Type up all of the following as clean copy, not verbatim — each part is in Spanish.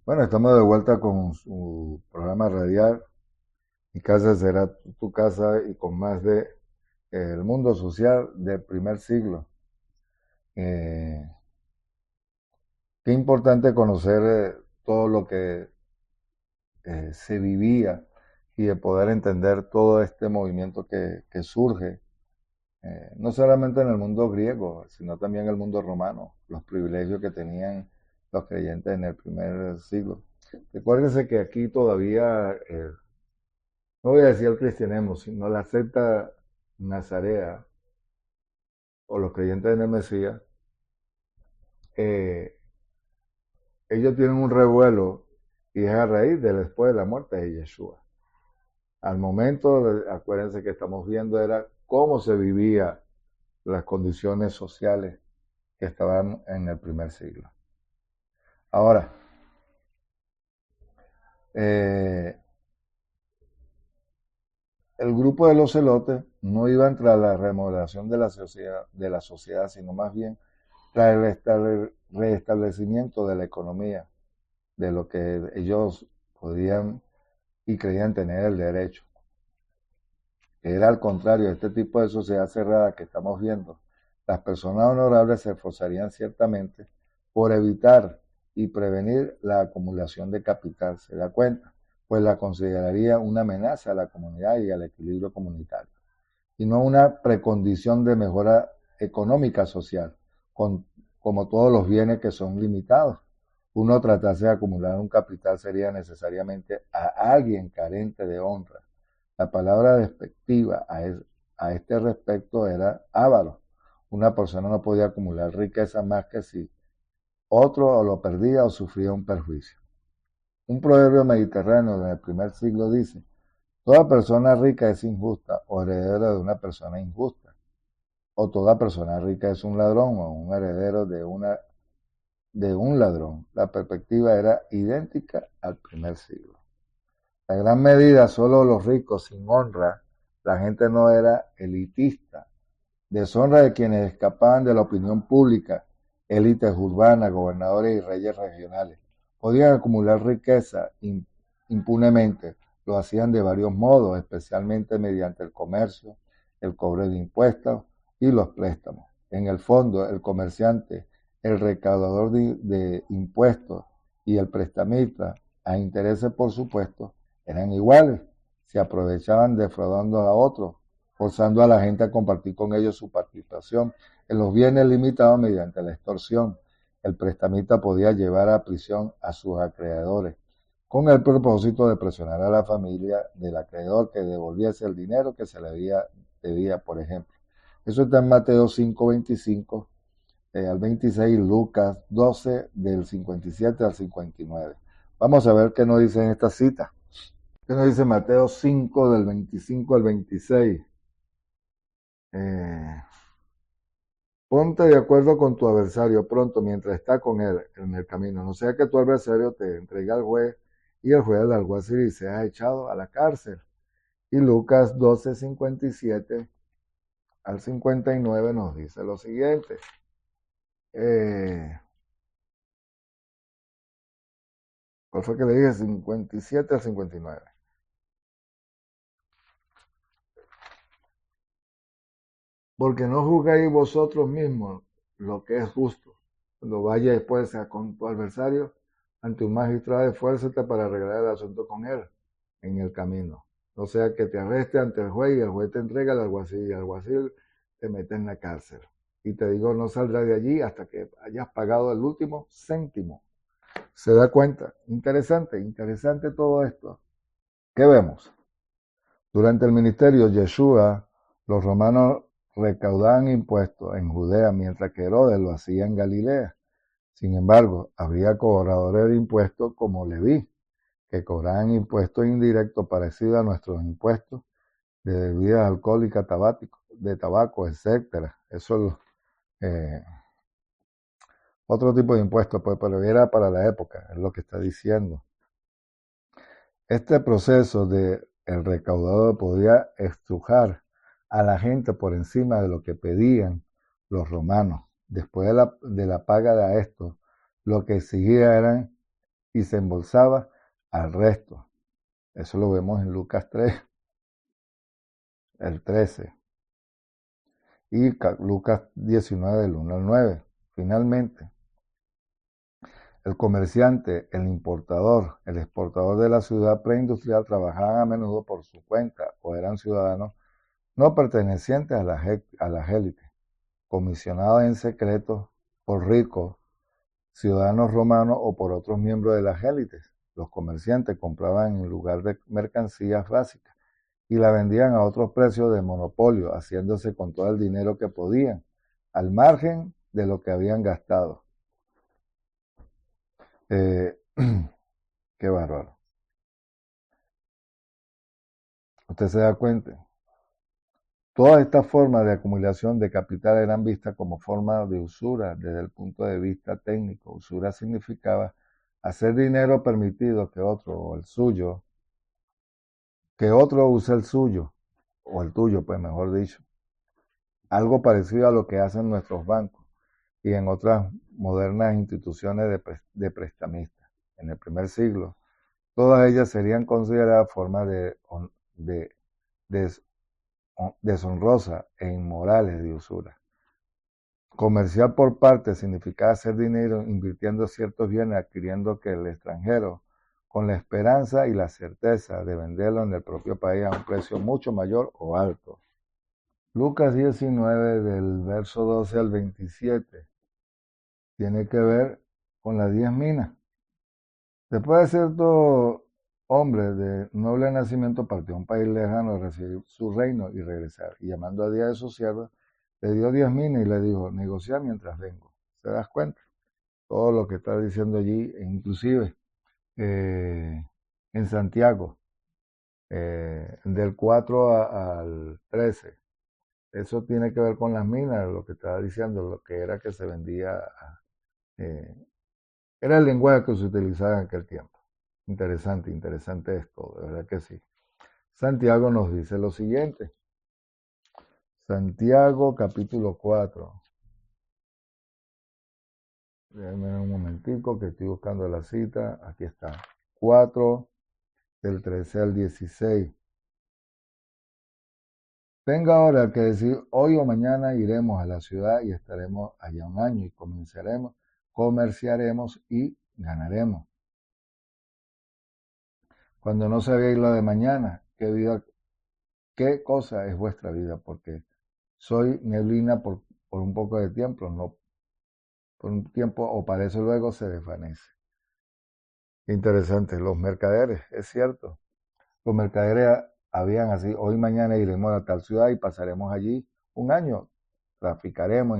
Bueno, estamos de vuelta con su programa radial. Mi casa será tu casa y con más de el mundo social del primer siglo. Eh, Qué importante conocer todo lo que se vivía y de poder entender todo este movimiento que surge, no solamente en el mundo griego, sino también en el mundo romano, los privilegios que tenían los creyentes en el primer siglo. Recuérdese que aquí todavía no voy a decir el cristianismo, sino la secta nazarea o los creyentes en el Mesías, eh, ellos tienen un revuelo y es a raíz de después de la muerte de Yeshua. Al momento, acuérdense que estamos viendo era cómo se vivía las condiciones sociales que estaban en el primer siglo. Ahora, eh, el grupo de los celotes no iban tras la remodelación de la sociedad, sino más bien tras el restablecimiento de la economía, de lo que ellos podían y creían tener el derecho. Era al contrario de este tipo de sociedad cerrada que estamos viendo. Las personas honorables se esforzarían ciertamente por evitar y prevenir la acumulación de capital, ¿se da cuenta? Pues la consideraría una amenaza a la comunidad y al equilibrio comunitario, y no una precondición de mejora económica social, con, como todos los bienes que son limitados. Uno tratase de acumular un capital sería necesariamente a alguien carente de honra. La palabra despectiva a este respecto era avaro. Una persona no podía acumular riqueza más que si otro o lo perdía o sufría un perjuicio. Un proverbio mediterráneo del primer siglo dice: toda persona rica es injusta o heredera de una persona injusta, o toda persona rica es un ladrón o un heredero de un ladrón. La perspectiva era idéntica al primer siglo. La gran medida, solo los ricos sin honra, la gente no era elitista, deshonra de quienes escapaban de la opinión pública, élites urbanas, gobernadores y reyes regionales. Podían acumular riqueza impunemente, lo hacían de varios modos, especialmente mediante el comercio, el cobro de impuestos y los préstamos. En el fondo, el comerciante, el recaudador de impuestos y el prestamista, a intereses por supuesto, eran iguales, se aprovechaban defraudando a otros, forzando a la gente a compartir con ellos su participación en los bienes limitados mediante la extorsión. El prestamista podía llevar a prisión a sus acreedores, con el propósito de presionar a la familia del acreedor que devolviese el dinero que se le debía, por ejemplo. Eso está en Mateo 5:25 al 26, Lucas 12, del 57 al 59. Vamos a ver qué nos dice en esta cita. ¿Qué nos dice Mateo 5, del 25 al 26? Eh, Ponte de acuerdo con tu adversario pronto mientras está con él en el camino. No sea que tu adversario te entregue al juez y el juez al alguacil y seas echado a la cárcel. Y Lucas 12, 57 al 59 nos dice lo siguiente. Eh, ¿Cuál fue que le dije? 57 al 59. Porque no juzgáis vosotros mismos lo que es justo. Cuando vayas después con tu adversario ante un magistrado, esfuérzate para arreglar el asunto con él en el camino. No sea que te arreste ante el juez y el juez te entrega al alguacil y el alguacil te mete en la cárcel. Y te digo, no saldrás de allí hasta que hayas pagado el último céntimo. ¿Se da cuenta? Interesante, interesante todo esto. ¿Qué vemos? Durante el ministerio de Yeshua, los romanos recaudaban impuestos en Judea, mientras que Herodes lo hacía en Galilea. Sin embargo, había cobradores de impuestos como Leví, que cobraban impuestos indirectos parecidos a nuestros impuestos de bebidas alcohólicas, de tabaco, etcétera. Eso es otro tipo de impuestos, pues, pero era para la época, es lo que está diciendo. Este proceso de el recaudador podía estrujar a la gente por encima de lo que pedían los romanos. Después de la paga de estos, lo que exigía eran y se embolsaba al resto. Eso lo vemos en Lucas 3, el 13, y Lucas 19, del 1 al 9. Finalmente, el comerciante, el importador, el exportador de la ciudad preindustrial trabajaban a menudo por su cuenta o eran ciudadanos no pertenecientes a las élites, comisionados en secreto por ricos, ciudadanos romanos o por otros miembros de las élites. Los comerciantes compraban en lugar de mercancías básicas y la vendían a otros precios de monopolio, haciéndose con todo el dinero que podían, al margen de lo que habían gastado. Qué bárbaro. Usted se da cuenta. Todas estas formas de acumulación de capital eran vistas como formas de usura desde el punto de vista técnico. Usura significaba hacer dinero permitido que otro, o el suyo, que otro use el suyo, o el tuyo, pues mejor dicho. Algo parecido a lo que hacen nuestros bancos y en otras modernas instituciones de prestamistas. En el primer siglo, todas ellas serían consideradas formas de deshonrosas e inmorales de usura. Comerciar por parte significaba hacer dinero invirtiendo ciertos bienes, adquiriendo que el extranjero, con la esperanza y la certeza de venderlo en el propio país a un precio mucho mayor o alto. Lucas 19, del verso 12 al 27, tiene que ver con las 10 minas. Después de cierto hombre de noble nacimiento partió a un país lejano a recibir su reino y regresar. Y llamando a 10 de sus siervos, le dio 10 minas y le dijo, negocia mientras vengo. ¿Se das cuenta? Todo lo que está diciendo allí, e inclusive en Santiago, del 4 al 13. Eso tiene que ver con las minas, lo que estaba diciendo, lo que era que se vendía. Eh, Era el lenguaje que se utilizaba en aquel tiempo. Interesante, interesante esto, de verdad que sí. Santiago nos dice lo siguiente. Santiago capítulo 4. Déjenme un momentico que estoy buscando la cita. Aquí está. 4 del 13 al 16. Tenga ahora que decir, hoy o mañana iremos a la ciudad y estaremos allá un año y comerciaremos y ganaremos. Cuando no sabéis lo de mañana, qué cosa es vuestra vida, porque soy neblina por un poco de tiempo, no por un tiempo, o para eso luego se desvanece. Interesante, los mercaderes, es cierto. Los mercaderes habían así, hoy mañana iremos a tal ciudad y pasaremos allí un año, traficaremos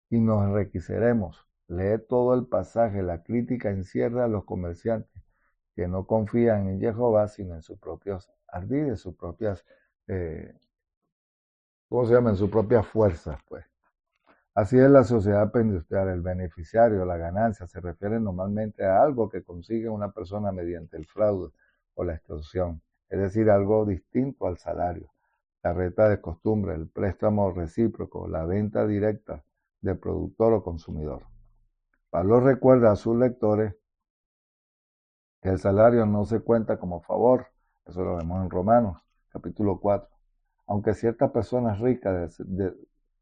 y nos enriqueceremos. Lee todo el pasaje, la crítica encierra a los comerciantes que no confían en Jehová, sino en sus propios ardides, sus propias, ¿cómo se llama? En sus propias fuerzas, pues. Así es la sociedad preindustrial. El beneficiario, la ganancia, se refiere normalmente a algo que consigue una persona mediante el fraude o la extorsión, es decir, algo distinto al salario, la renta de costumbre, el préstamo recíproco, la venta directa del productor o consumidor. Pablo recuerda a sus lectores que el salario no se cuenta como favor, eso lo vemos en Romanos, capítulo 4. Aunque ciertas personas ricas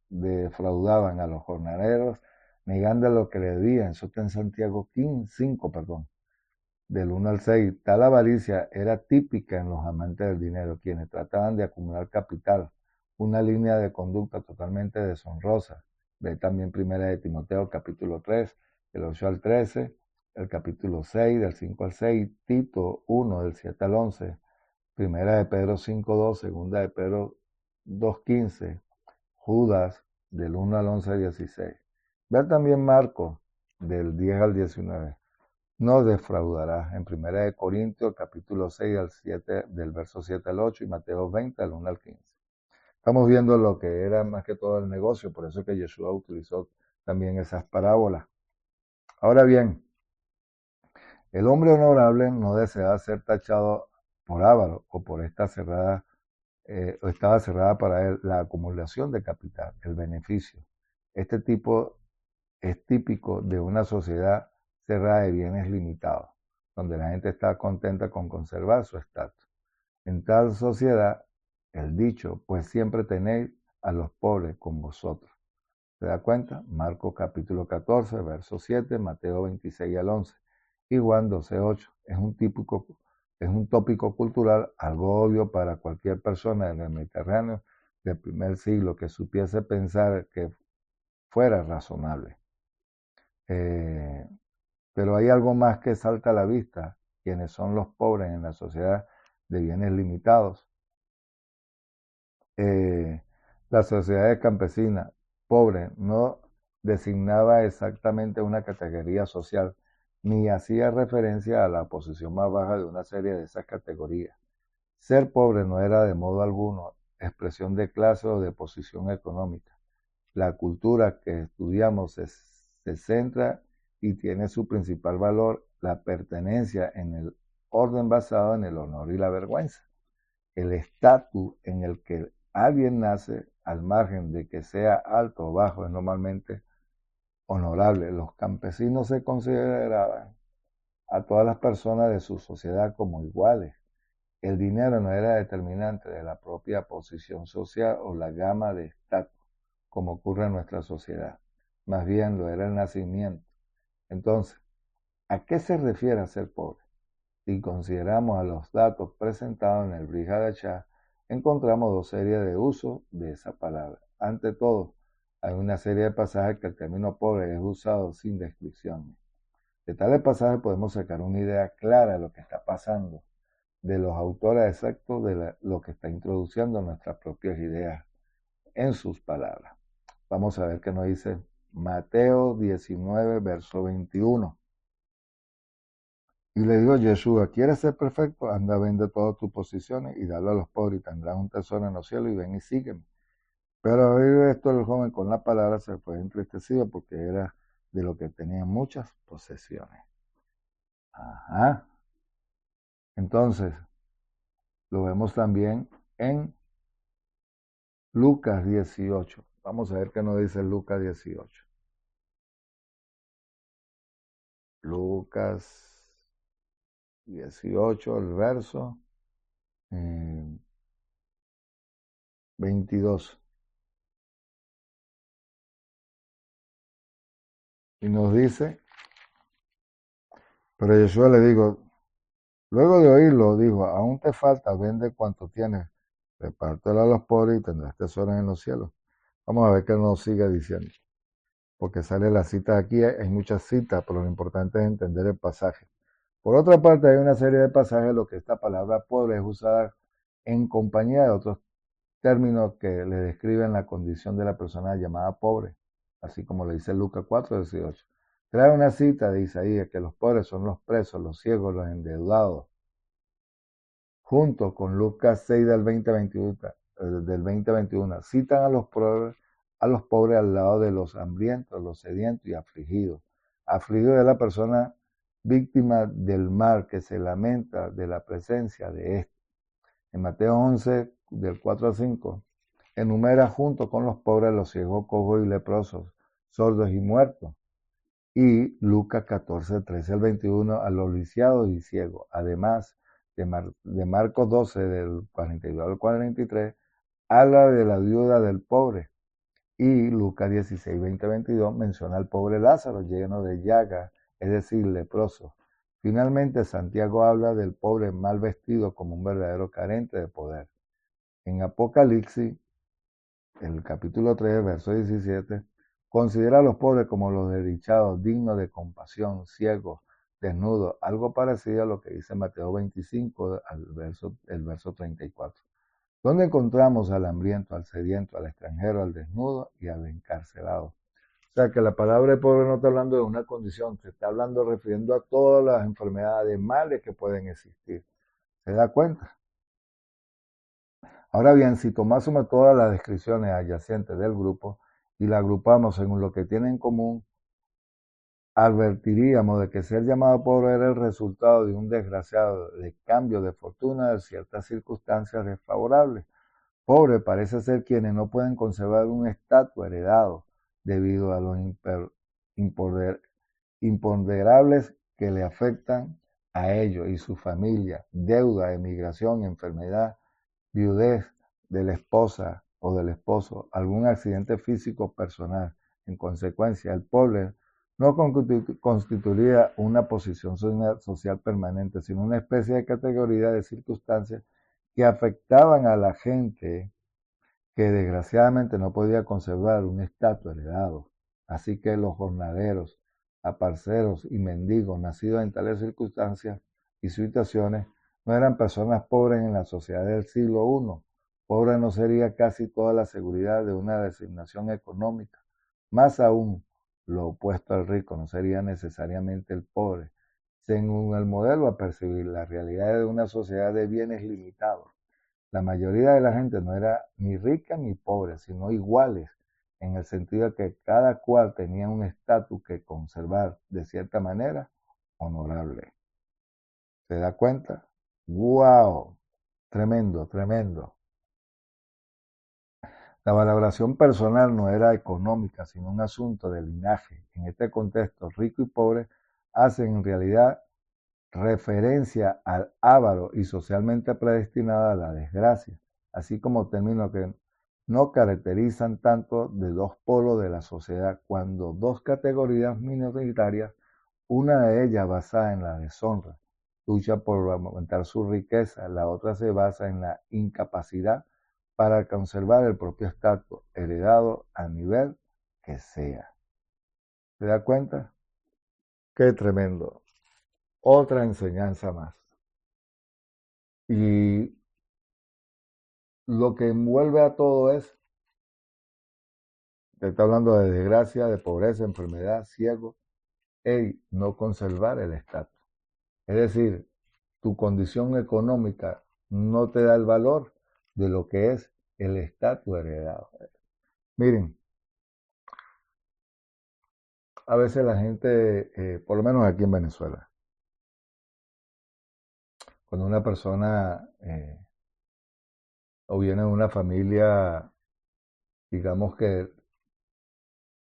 defraudaban a los jornaleros, negando lo que le debían, eso está en Santiago 5, del 1 al 6. Tal avaricia era típica en los amantes del dinero, quienes trataban de acumular capital, una línea de conducta totalmente deshonrosa. Ve también Primera de Timoteo, capítulo 3, del 8 al 13, el capítulo 6, del 5 al 6, Tito 1, del 7 al 11, Primera de Pedro 5:2, Segunda de Pedro 2:15, Judas del 1 al 11 al 16. Ver también Marcos del 10 al 19. No defraudarás en Primera de Corintios capítulo 6 al 7, del verso 7 al 8 y Mateo 20 al 1 al 15. Estamos viendo lo que era más que todo el negocio, por eso que Yeshua utilizó también esas parábolas. Ahora bien, el hombre honorable no desea ser tachado por avaro o por esta cerrada, o estaba cerrada para él la acumulación de capital, el beneficio. Este tipo es típico de una sociedad cerrada de bienes limitados. donde la gente está contenta con conservar su estatus. En tal sociedad, el dicho, pues siempre tenéis a los pobres con vosotros. ¿Se da cuenta? Marcos capítulo 14, verso 7, Mateo 26 al 11 y Juan 12, 8. Es un tópico cultural algo obvio para cualquier persona del Mediterráneo del primer siglo que supiese pensar que fuera razonable. Pero hay algo más que salta a la vista, quienes son los pobres en la sociedad de bienes limitados. La sociedad campesina pobre no designaba exactamente una categoría social, ni hacía referencia a la posición más baja de una serie de esas categorías. Ser pobre no era de modo alguno expresión de clase o de posición económica. La cultura que estudiamos se centra y tiene su principal valor la pertenencia en el orden basado en el honor y la vergüenza. El estatus en el que alguien nace, al margen de que sea alto o bajo, es normalmente honorable. Los campesinos se consideraban a todas las personas de su sociedad como iguales. El dinero no era determinante de la propia posición social o la gama de estatus, como ocurre en nuestra sociedad. Más bien lo era el nacimiento. Entonces, ¿a qué se refiere a ser pobre? Si consideramos a los datos presentados en el Brihadachá, encontramos dos series de usos de esa palabra. Ante todo, hay una serie de pasajes que el término pobre es usado sin descripciones. De tales pasajes podemos sacar una idea clara de lo que está pasando, de los autores exactos de lo que está introduciendo nuestras propias ideas en sus palabras. Vamos a ver qué nos dice Mateo 19, verso 21. Y le dijo Yeshua, ¿quieres ser perfecto? Anda, vende todas tus posesiones y dale a los pobres y tendrás un tesoro en los cielos y ven y sígueme. Pero al oír esto el joven con la palabra se fue entristecido porque era de lo que tenía muchas posesiones. Ajá. Entonces, lo vemos también en Lucas 18. Vamos a ver qué nos dice Lucas 18. Lucas 18, el verso 22. Y nos dice, pero Yeshua le dijo, luego de oírlo, dijo, aún te falta, vende cuanto tienes, repártelo a los pobres y tendrás tesoros en los cielos. Vamos a ver qué nos sigue diciendo, porque sale la cita aquí, hay muchas citas, pero lo importante es entender el pasaje. Por otra parte, hay una serie de pasajes en los que esta palabra pobre es usada en compañía de otros términos que le describen la condición de la persona llamada pobre, así como le dice Lucas 4:18. Trae una cita de Isaías que los pobres son los presos, los ciegos, los endeudados, junto con Lucas 6 del 20-21, citan a los pobres al lado de los hambrientos, los sedientos y afligidos. Afligido es la persona víctima del mal que se lamenta de la presencia de éste. En Mateo 11, del 4 al 5, enumera junto con los pobres los ciegos, cojos y leprosos, sordos y muertos. Y Lucas 14, 13 al 21, a los lisiados y ciegos. Además de Marcos 12, del 42 al 43, habla de la viuda del pobre. Y Lucas 16, 20, 22 menciona al pobre Lázaro lleno de llagas, es decir, leproso. Finalmente, Santiago habla del pobre mal vestido como un verdadero carente de poder. En Apocalipsis, el capítulo 3, verso 17, considera a los pobres como los desdichados, dignos de compasión, ciegos, desnudos, algo parecido a lo que dice Mateo 25, el verso 34. ¿Dónde encontramos al hambriento, al sediento, al extranjero, al desnudo y al encarcelado? O sea que la palabra de pobre no está hablando de una condición, se está hablando refiriendo a todas las enfermedades, males que pueden existir. ¿Se da cuenta? Ahora bien, si tomásemos todas las descripciones adyacentes del grupo y la agrupamos según lo que tienen en común, advertiríamos de que ser llamado pobre era el resultado de un desgraciado de cambio de fortuna de ciertas circunstancias desfavorables. Pobre parece ser quienes no pueden conservar un estatus heredado debido a los imponderables que le afectan a ellos y su familia, deuda, emigración, enfermedad, viudez de la esposa o del esposo, algún accidente físico personal. En consecuencia, el pobre no constituiría una posición social permanente, sino una especie de categoría de circunstancias que afectaban a la gente que desgraciadamente no podía conservar un estatus heredado. Así que los jornaleros, aparceros y mendigos nacidos en tales circunstancias y situaciones no eran personas pobres en la sociedad del siglo I. Pobre no sería casi toda la seguridad de una designación económica. Más aún, lo opuesto al rico no sería necesariamente el pobre, según el modelo a percibir la realidad de una sociedad de bienes limitados. La mayoría de la gente no era ni rica ni pobre, sino iguales, en el sentido de que cada cual tenía un estatus que conservar de cierta manera honorable. ¿Se da cuenta? ¡Wow! Tremendo, tremendo. La valoración personal no era económica, sino un asunto de linaje. En este contexto, rico y pobre hacen en realidad referencia al avaro y socialmente predestinado a la desgracia, así como términos que no caracterizan tanto de dos polos de la sociedad, cuando dos categorías minoritarias, una de ellas basada en la deshonra, lucha por aumentar su riqueza, la otra se basa en la incapacidad para conservar el propio estatus heredado a nivel que sea. ¿Se da cuenta? Qué tremendo. Otra enseñanza más. Y lo que envuelve a todo es, te está hablando de desgracia, de pobreza, enfermedad, ciego, y no conservar el estatus. Es decir, tu condición económica no te da el valor de lo que es el estatus heredado. Miren, a veces la gente, por lo menos aquí en Venezuela, cuando una persona o viene de una familia, digamos que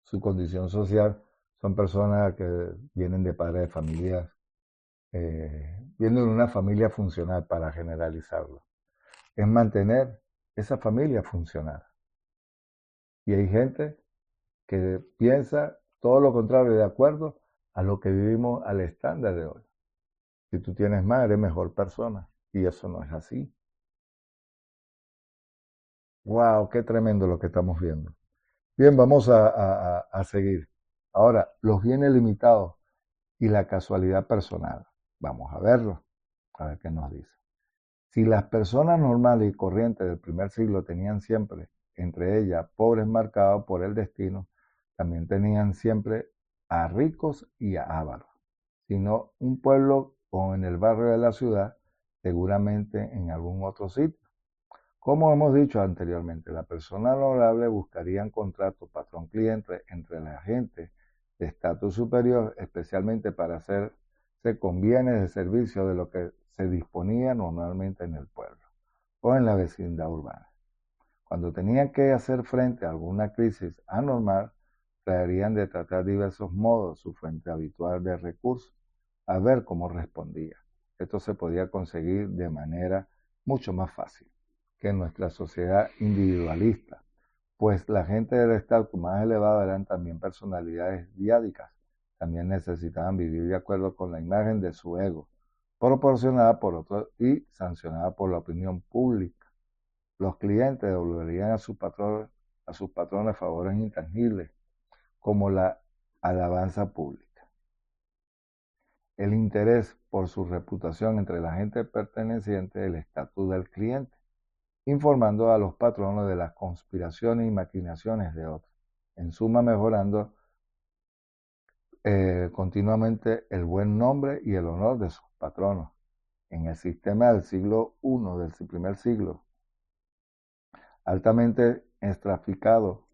su condición social son personas que vienen de padres de familias, vienen de una familia funcional para generalizarlo. Es mantener esa familia funcional. Y hay gente que piensa todo lo contrario, de acuerdo a lo que vivimos al estándar de hoy. Si tú tienes más, eres mejor persona. Y eso no es así. ¡Wow! ¡Qué tremendo lo que estamos viendo! Bien, vamos a seguir. Ahora, los bienes limitados y la casualidad personal. Vamos a verlo, a ver qué nos dice. Si las personas normales y corrientes del primer siglo tenían siempre, entre ellas, pobres marcados por el destino, también tenían siempre a ricos y a ávaros. Sino un pueblo o en el barrio de la ciudad, seguramente en algún otro sitio. Como hemos dicho anteriormente, la persona honorable buscaría un contrato patrón-cliente entre la gente de estatus superior, especialmente para hacerse con bienes de servicio de lo que se disponía normalmente en el pueblo o en la vecindad urbana. Cuando tenían que hacer frente a alguna crisis anormal, traerían de tratar diversos modos su fuente habitual de recursos, a ver cómo respondía. Esto se podía conseguir de manera mucho más fácil que en nuestra sociedad individualista, pues la gente del estatus más elevado eran también personalidades diádicas. También necesitaban vivir de acuerdo con la imagen de su ego, proporcionada por otros y sancionada por la opinión pública. Los clientes devolverían a sus patrones favores intangibles, como la alabanza pública, el interés por su reputación entre la gente perteneciente al estatus del cliente, informando a los patronos de las conspiraciones y maquinaciones de otros, en suma mejorando continuamente el buen nombre y el honor de sus patronos. En el sistema del siglo I, del primer siglo, altamente estratificado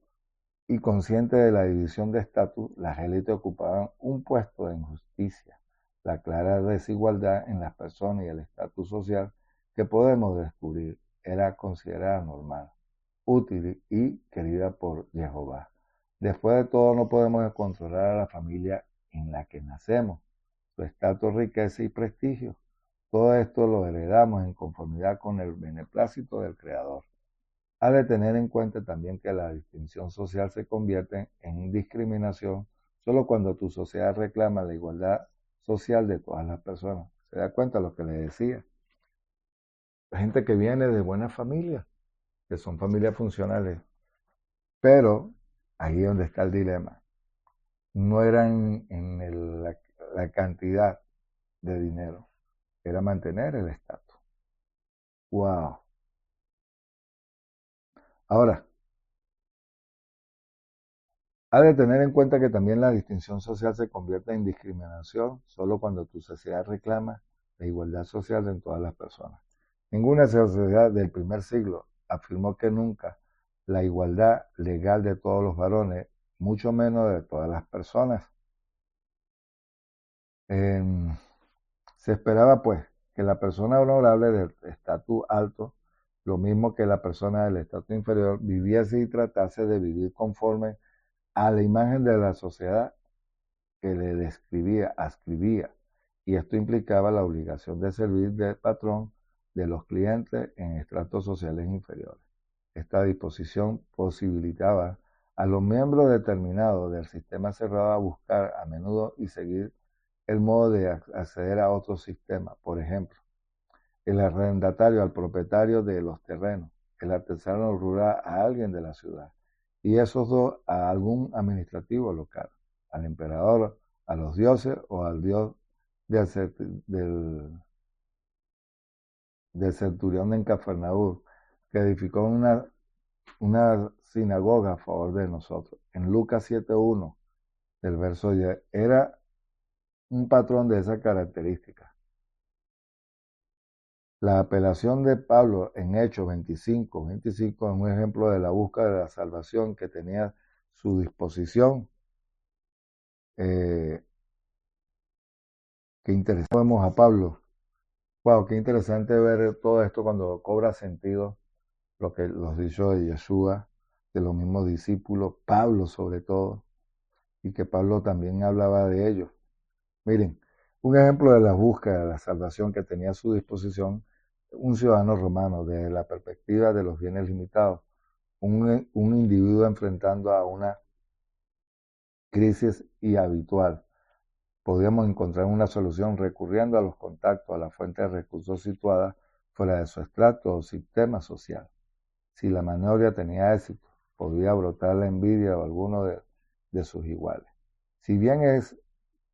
y consciente de la división de estatus, las élites ocupaban un puesto de injusticia, la clara desigualdad en las personas y el estatus social que podemos descubrir era considerada normal, útil y querida por Jehová. Después de todo, no podemos controlar a la familia en la que nacemos, su estatus, riqueza y prestigio. Todo esto lo heredamos en conformidad con el beneplácito del Creador. Ha de tener en cuenta también que la distinción social se convierte en discriminación solo cuando tu sociedad reclama la igualdad social de todas las personas. ¿Se da cuenta lo que le decía? La gente que viene de buenas familias, que son familias funcionales, pero ahí es donde está el dilema. No era la cantidad de dinero, era mantener el estatus. ¡Wow! Ahora, ha de tener en cuenta que también la distinción social se convierte en discriminación solo cuando tu sociedad reclama la igualdad social en todas las personas. Ninguna sociedad del primer siglo afirmó que nunca la igualdad legal de todos los varones, mucho menos de todas las personas. Eh, Se esperaba, pues, que la persona honorable del estatus alto, lo mismo que la persona del estatus inferior, viviese y tratase de vivir conforme a la imagen de la sociedad que le describía, ascribía, y esto implicaba la obligación de servir de patrón de los clientes en estratos sociales inferiores. Esta disposición posibilitaba a los miembros determinados del sistema cerrado a buscar a menudo y seguir el modo de acceder a otro sistema. Por ejemplo, el arrendatario al propietario de los terrenos, el artesano rural a alguien de la ciudad, y esos dos a algún administrativo local, al emperador, a los dioses o al dios del, del, del centurión en Cafarnaúm, que edificó una sinagoga a favor de nosotros. En Lucas 7.1, del verso 10, era un patrón de esa característica. La apelación de Pablo en Hechos 25 es un ejemplo de la búsqueda de la salvación que tenía a su disposición. Qué interesante vemos a Pablo. Wow, qué interesante ver todo esto cuando cobra sentido lo que los dichos de Yeshua, de los mismos discípulos, Pablo sobre todo, y que Pablo también hablaba de ellos. Miren, un ejemplo de la búsqueda de la salvación que tenía a su disposición un ciudadano romano desde la perspectiva de los bienes limitados, un individuo enfrentando a una crisis y habitual. Podríamos encontrar una solución recurriendo a los contactos, a la fuente de recursos situada fuera de su estrato o sistema social. Si la maniobra tenía éxito, podría brotar la envidia o alguno de sus iguales. Si bien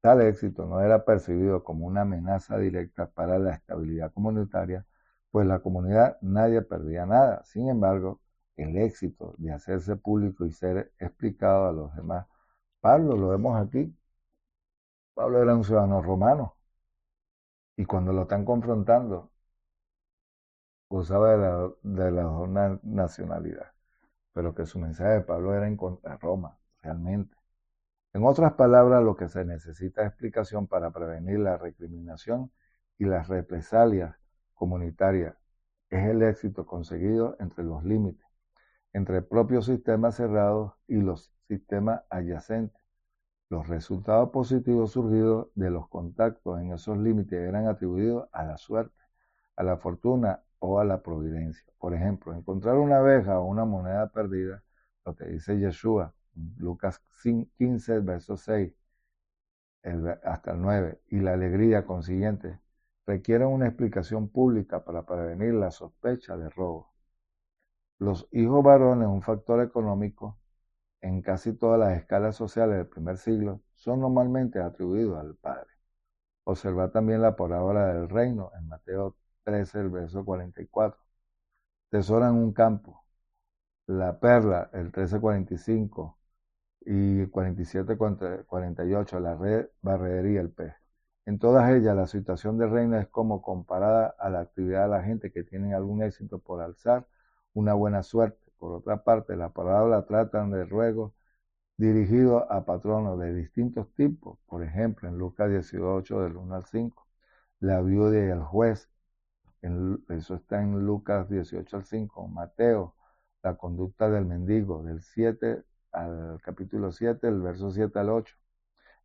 tal éxito no era percibido como una amenaza directa para la estabilidad comunitaria, pues la comunidad nadie perdía nada. Sin embargo, el éxito de hacerse público y ser explicado a los demás, Pablo, lo vemos aquí, Pablo era un ciudadano romano y cuando lo están confrontando, gozaba de la dos nacionalidad, pero que su mensaje de Pablo era en contra de Roma, realmente. En otras palabras, lo que se necesita es explicación para prevenir la recriminación y las represalias comunitarias. Es el éxito conseguido entre los límites, entre propios sistemas cerrados y los sistemas adyacentes. Los resultados positivos surgidos de los contactos en esos límites eran atribuidos a la suerte, a la fortuna o a la providencia. Por ejemplo, encontrar una abeja o una moneda perdida, lo que dice Yeshua, Lucas 15, verso 6 hasta el 9, y la alegría consiguiente, requieren una explicación pública para prevenir la sospecha de robo. Los hijos varones, un factor económico, en casi todas las escalas sociales del primer siglo, son normalmente atribuidos al Padre. Observa también la parábola del reino en Mateo 13, el verso 44. Tesoro en un campo, la perla, el 13:45 y 47:48, la red, barrería, el pez. En todas ellas, la situación del reino es como comparada a la actividad de la gente que tiene algún éxito por alzar una buena suerte. Por otra parte, la parábola tratan de ruegos dirigidos a patronos de distintos tipos. Por ejemplo, en Lucas 18, del 1 al 5, la viuda y el juez, eso está en Lucas 18 al 5. Mateo, la conducta del mendigo, del 7 al capítulo 7, el verso 7 al 8.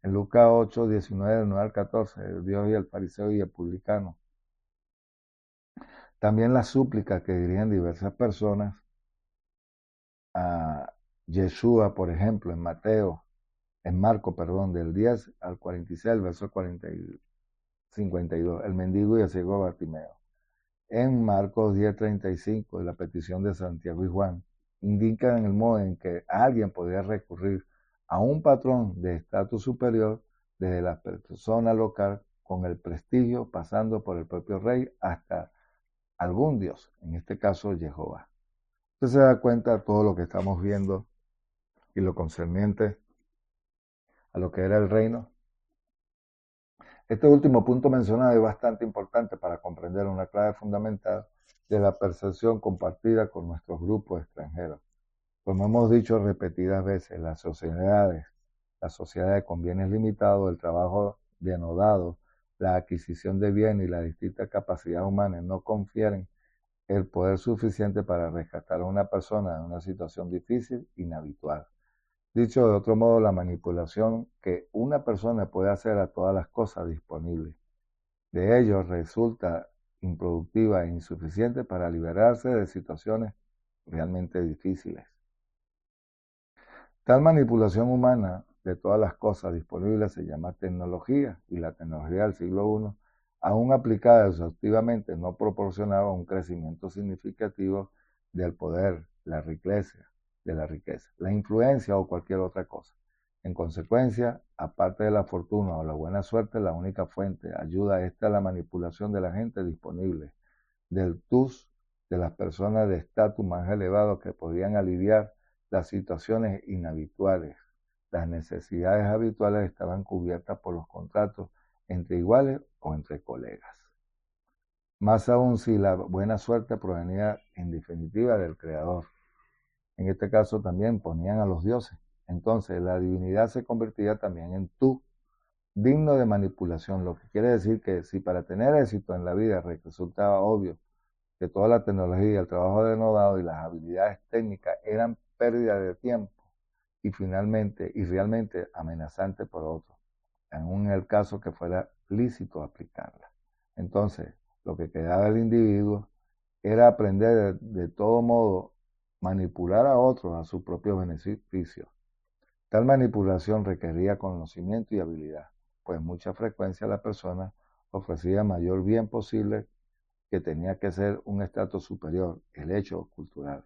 En Lucas 8, 19, del 9 al 14, el Dios y el fariseo y el publicano. También las súplicas que dirían diversas personas a Yeshua, por ejemplo, en Marco, perdón, del 10 al 46, el verso 52, el mendigo y el ciego Bartimeo. En Marcos 10:35, la petición de Santiago y Juan, indican el modo en que alguien podría recurrir a un patrón de estatus superior desde la persona local con el prestigio, pasando por el propio rey hasta algún dios, en este caso Jehová. Usted se da cuenta de todo lo que estamos viendo y lo concerniente a lo que era el reino. Este último punto mencionado es bastante importante para comprender una clave fundamental de la percepción compartida con nuestros grupos extranjeros. Como hemos dicho repetidas veces, las sociedades con bienes limitados, el trabajo denodado, la adquisición de bienes y la distinta capacidad humana no confieren el poder suficiente para rescatar a una persona en una situación difícil, inhabitual. Dicho de otro modo, la manipulación que una persona puede hacer a todas las cosas disponibles de ello resulta improductiva e insuficiente para liberarse de situaciones realmente difíciles. Tal manipulación humana de todas las cosas disponibles se llama tecnología y la tecnología del siglo I, aún aplicada exhaustivamente, no proporcionaba un crecimiento significativo del poder, la riqueza, la influencia o cualquier otra cosa. En consecuencia, aparte de la fortuna o la buena suerte, la única fuente ayuda esta a la manipulación de la gente disponible, del TUS, de las personas de estatus más elevado que podían aliviar las situaciones inhabituales. Las necesidades habituales estaban cubiertas por los contratos entre iguales o entre colegas. Más aún si la buena suerte provenía en definitiva del Creador. En este caso también ponían a los dioses. Entonces la divinidad se convertía también en tú, digno de manipulación, lo que quiere decir que si para tener éxito en la vida resultaba obvio que toda la tecnología, el trabajo denodado y las habilidades técnicas eran pérdida de tiempo y finalmente y realmente amenazante por otros, aún en el caso que fuera lícito aplicarla. Entonces, lo que quedaba del individuo era aprender de todo modo manipular a otros a su propio beneficio. Tal manipulación requería conocimiento y habilidad, pues mucha frecuencia la persona ofrecía mayor bien posible que tenía que ser un estrato superior, el hecho cultural.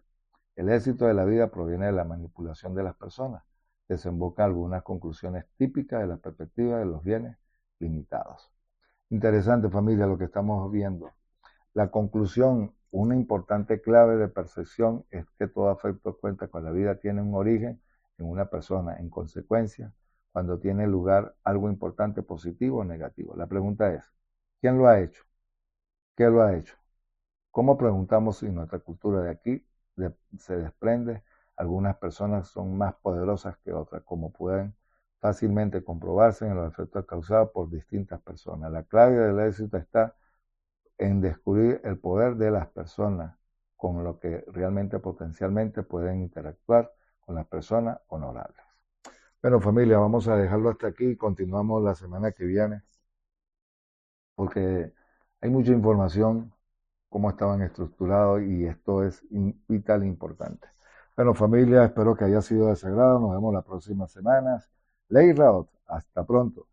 El éxito de la vida proviene de la manipulación de las personas. Desemboca algunas conclusiones típicas de la perspectiva de los bienes limitados. Interesante, familia, lo que estamos viendo. La conclusión, una importante clave de percepción es que todo afecto cuenta con la vida tiene un origen en una persona. En consecuencia, cuando tiene lugar algo importante, positivo o negativo. La pregunta es, ¿quién lo ha hecho? ¿Qué lo ha hecho? ¿Cómo preguntamos si nuestra cultura de aquí se desprende? Algunas personas son más poderosas que otras, como pueden fácilmente comprobarse en los efectos causados por distintas personas. La clave del éxito está en descubrir el poder de las personas con lo que realmente potencialmente pueden interactuar con las personas honorables. Bueno, familia, vamos a dejarlo hasta aquí y continuamos la semana que viene porque hay mucha información, cómo estaban estructurados y esto es vital e importante. Bueno, familia, espero que haya sido de su agrado. Nos vemos las próximas semanas. Ley Raot, hasta pronto.